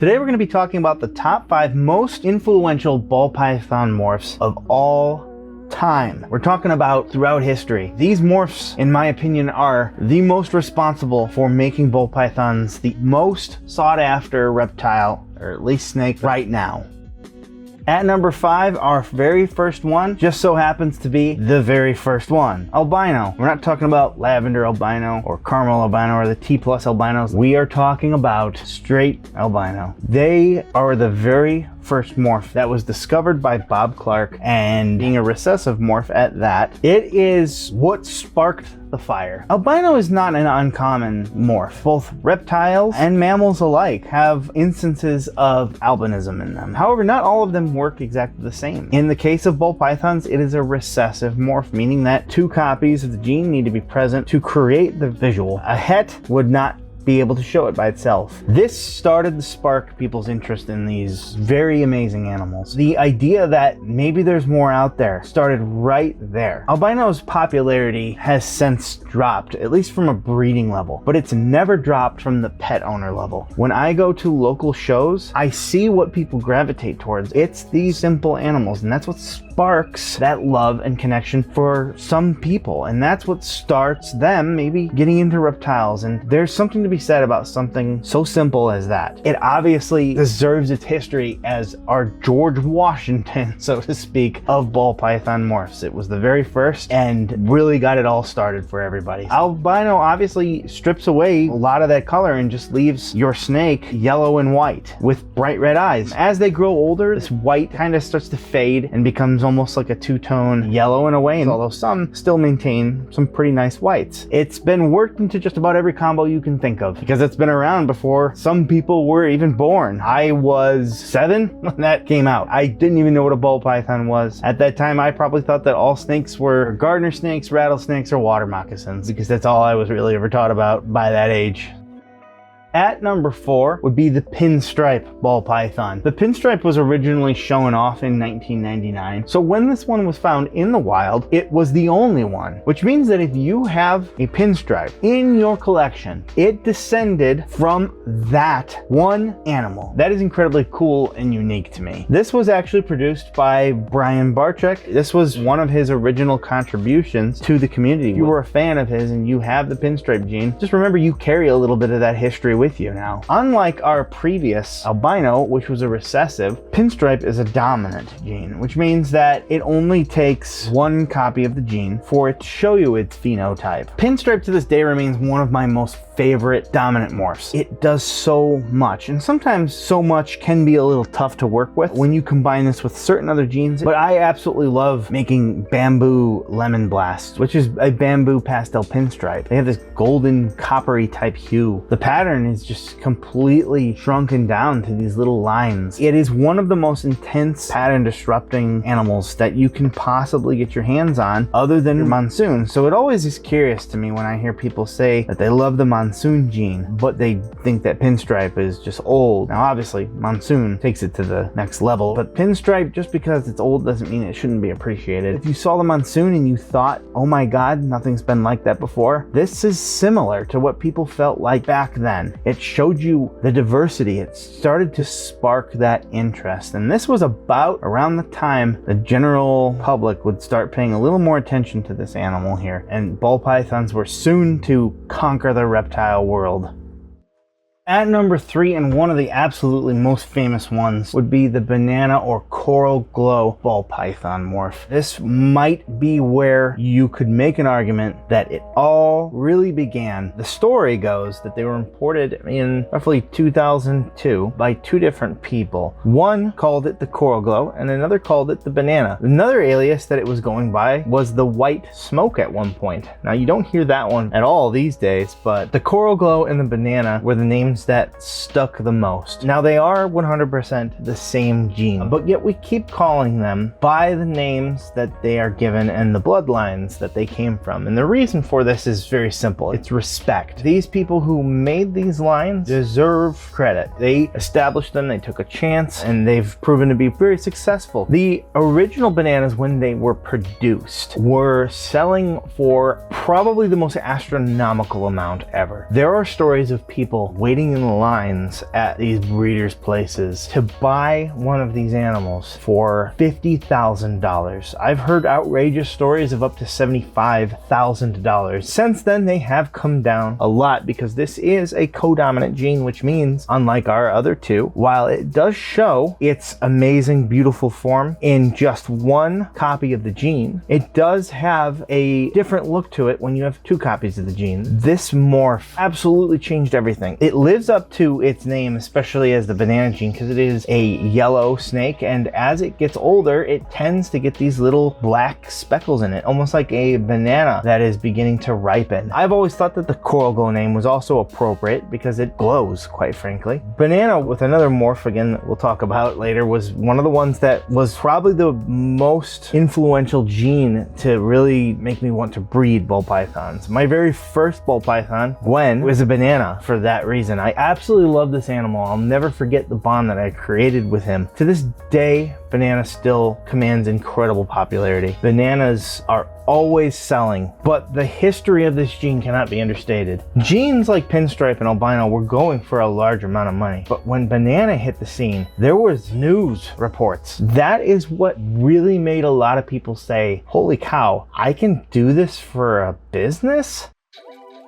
Today we're going to be talking about the top 5 most influential ball python morphs of all time. We're talking about throughout history. These morphs, in my opinion, are the most responsible for making ball pythons the most sought after reptile, or at least snake, right now. At number 5, our very first one just so happens to be the very first one, albino. We're not talking about lavender albino or caramel albino or the T+ albinos. We are talking about straight albino. They are the very first morph that was discovered by Bob Clark, and being a recessive morph at that, it is what sparked the fire. Albino is not an uncommon morph. Both reptiles and mammals alike have instances of albinism in them. However, not all of them work exactly the same. In the case of ball pythons, it is a recessive morph, meaning that 2 copies of the gene need to be present to create the visual. A het would not be able to show it by itself. This started to spark people's interest in these very amazing animals. The idea that maybe there's more out there started right there. Albino's popularity has since dropped, at least from a breeding level, but it's never dropped from the pet owner level. When I go to local shows, I see what people gravitate towards. It's these simple animals, and that's what sparks that love and connection for some people, and that's what starts them maybe getting into reptiles. And there's something to be said about something so simple as that. It obviously deserves its history as our George Washington, so to speak, of ball python morphs. It was the very first and really got it all started for everybody. Albino obviously strips away a lot of that color and just leaves your snake yellow and white with bright red eyes. As they grow older, this white kind of starts to fade and becomes almost like a two-tone yellow in a way, and although some still maintain some pretty nice whites. It's been worked into just about every combo you can think of, because it's been around before some people were even born. I was 7 when that came out. I didn't even know what a ball python was. At that time, I probably thought that all snakes were gardener snakes, rattlesnakes, or water moccasins, because that's all I was really ever taught about by that age. At number 4 would be the pinstripe ball python. The pinstripe was originally shown off in 1999, so when this one was found in the wild, it was the only one, which means that if you have a pinstripe in your collection, it descended from that one animal. That is incredibly cool and unique to me. This was actually produced by Brian Barczyk. This was one of his original contributions to the community. If you were a fan of his and you have the pinstripe gene, just remember you carry a little bit of that history with you now. Unlike our previous albino, which was a recessive, pinstripe is a dominant gene, which means that it only takes 1 copy of the gene for it to show you its phenotype. Pinstripe to this day remains one of my most favorite dominant morphs. It does so much, and sometimes so much can be a little tough to work with when you combine this with certain other genes, but I absolutely love making bamboo lemon blasts, which is a bamboo pastel pinstripe. They have this golden coppery type hue. The pattern is just completely shrunken down to these little lines. It is one of the most intense pattern disrupting animals that you can possibly get your hands on, other than monsoon. So it always is curious to me when I hear people say that they love the monsoon gene, but they think that pinstripe is just old. Now obviously monsoon takes it to the next level, but pinstripe, just because it's old doesn't mean it shouldn't be appreciated. If you saw the monsoon and you thought, oh my god, nothing's been like that before, this is similar to what people felt like back then. It showed you the diversity. It started to spark that interest, and this was about around the time the general public would start paying a little more attention to this animal here, and ball pythons were soon to conquer the reptile world. At number 3, and one of the absolutely most famous ones, would be the banana or coral glow ball python morph. This might be where you could make an argument that it all really began. The story goes that they were imported in roughly 2002 by 2 different people. One called it the coral glow and another called it the banana. Another alias that it was going by was the white smoke at one point. Now you don't hear that one at all these days, but the coral glow and the banana were the names that stuck the most. Now they are 100% the same gene, but yet we keep calling them by the names that they are given and the bloodlines that they came from. And the reason for this is very simple. It's respect. These people who made these lines deserve credit. They established them, they took a chance, and they've proven to be very successful. The original bananas, when they were produced, were selling for probably the most astronomical amount ever. There are stories of people waiting waiting in the lines at these breeders' places to buy one of these animals for $50,000. I've heard outrageous stories of up to $75,000. Since then, they have come down a lot because this is a codominant gene, which means, unlike our other two, while it does show its amazing, beautiful form in just one copy of the gene, it does have a different look to it when you have two copies of the gene. This morph absolutely changed everything. It lives up to its name, especially as the banana gene, because it is a yellow snake, and as it gets older, it tends to get these little black speckles in it, almost like a banana that is beginning to ripen. I've always thought that the coral glow name was also appropriate because it glows, quite frankly. Banana, with another morph again that we'll talk about later, was one of the ones that was probably the most influential gene to really make me want to breed ball pythons. My very first ball python, Gwen, was a banana for that reason. I absolutely love this animal. I'll never forget the bond that I created with him. To this day, banana still commands incredible popularity. Bananas are always selling, but the history of this gene cannot be understated. Genes like pinstripe and albino were going for a large amount of money, but when banana hit the scene, there was news reports. That is what really made a lot of people say, holy cow, I can do this for a business?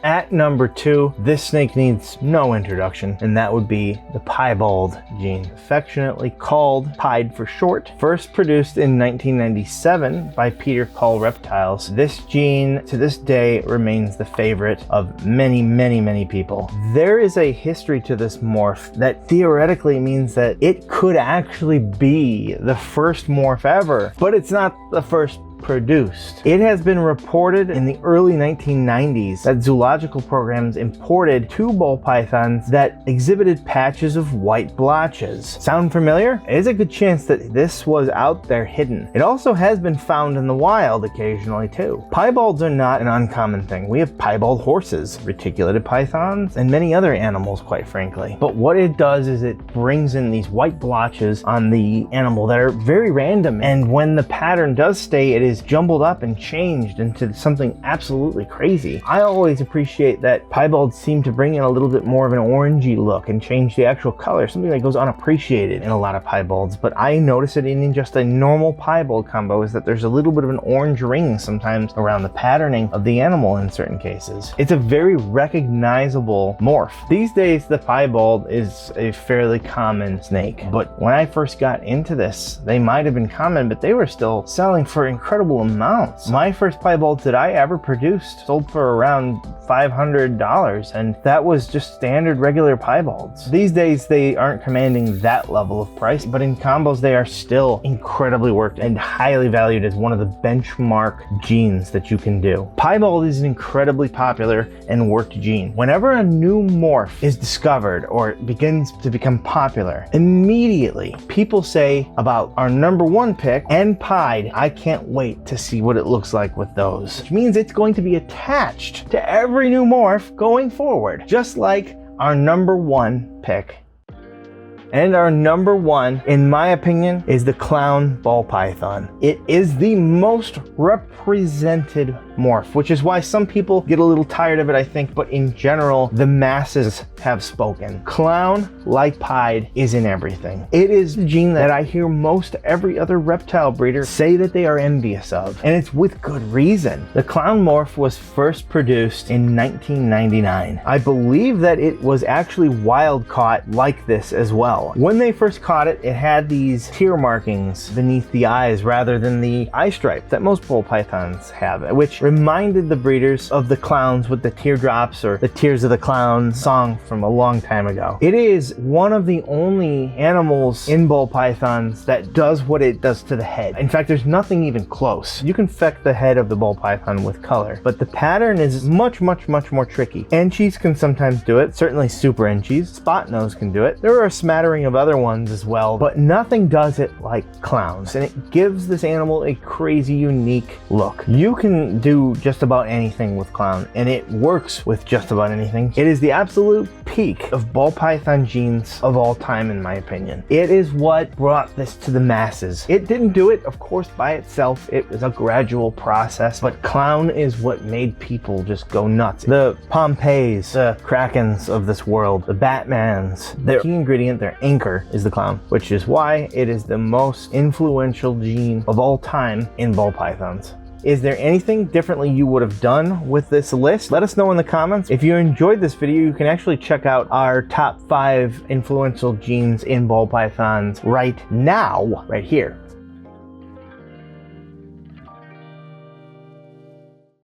At number 2, this snake needs no introduction, and that would be the piebald gene, affectionately called pied for short. First produced in 1997 by Peter Paul Reptiles, this gene to this day remains the favorite of many, many, many people. There is a history to this morph that theoretically means that it could actually be the first morph ever, but it's not the first produced. It has been reported in the early 1990s that zoological programs imported 2 ball pythons that exhibited patches of white blotches. Sound familiar? It is a good chance that this was out there hidden. It also has been found in the wild occasionally too. Piebalds are not an uncommon thing. We have piebald horses, reticulated pythons, and many other animals, quite frankly. But what it does is it brings in these white blotches on the animal that are very random, and when the pattern does stay, it is jumbled up and changed into something absolutely crazy. I always appreciate that piebalds seem to bring in a little bit more of an orangey look and change the actual color, something that goes unappreciated in a lot of piebalds, but I notice it in just a normal piebald combo is that there's a little bit of an orange ring sometimes around the patterning of the animal in certain cases. It's a very recognizable morph. These days, the piebald is a fairly common snake, but when I first got into this, they might have been common, but they were still selling for incredible amounts. My first piebalds that I ever produced sold for around $500, and that was just standard regular piebalds. These days they aren't commanding that level of price, but in combos they are still incredibly worked and highly valued as one of the benchmark genes that you can do. Piebald is an incredibly popular and worked gene. Whenever a new morph is discovered or begins to become popular, immediately people say about our number 1 pick and pied, I can't wait to see what it looks like with those. Which means it's going to be attached to every new morph going forward, just like our number 1 pick. And our number 1, in my opinion, is the clown ball python. It is the most represented morph, which is why some people get a little tired of it, I think, but in general, the masses have spoken. Clown, like pied, is in everything. It is the gene that I hear most every other reptile breeder say that they are envious of, and it's with good reason. The clown morph was first produced in 1999. I believe that it was actually wild caught like this as well. When they first caught it, it had these tear markings beneath the eyes rather than the eye stripe that most ball pythons have, which reminded the breeders of the clowns with the teardrops or the Tears of the Clown song from a long time ago. It is one of the only animals in ball pythons that does what it does to the head. In fact, there's nothing even close. You can feck the head of the ball python with color, but the pattern is much, much, much more tricky. Enchies can sometimes do it, certainly super enchies. Spot nose can do it. There are a smattering of other ones as well, but nothing does it like clowns, and it gives this animal a crazy, unique look. You can do do just about anything with clown, and it works with just about anything. It is the absolute peak of ball python genes of all time, in my opinion. It is what brought this to the masses. It didn't do it, of course, by itself. It was a gradual process, but clown is what made people just go nuts. The Pompeys, the Krakens of this world, the Batmans, their key ingredient, their anchor, is the clown, which is why it is the most influential gene of all time in ball pythons. Is there anything differently you would have done with this list? Let us know in the comments. If you enjoyed this video, you can actually check out our top 5 influential genes in ball pythons right now, right here.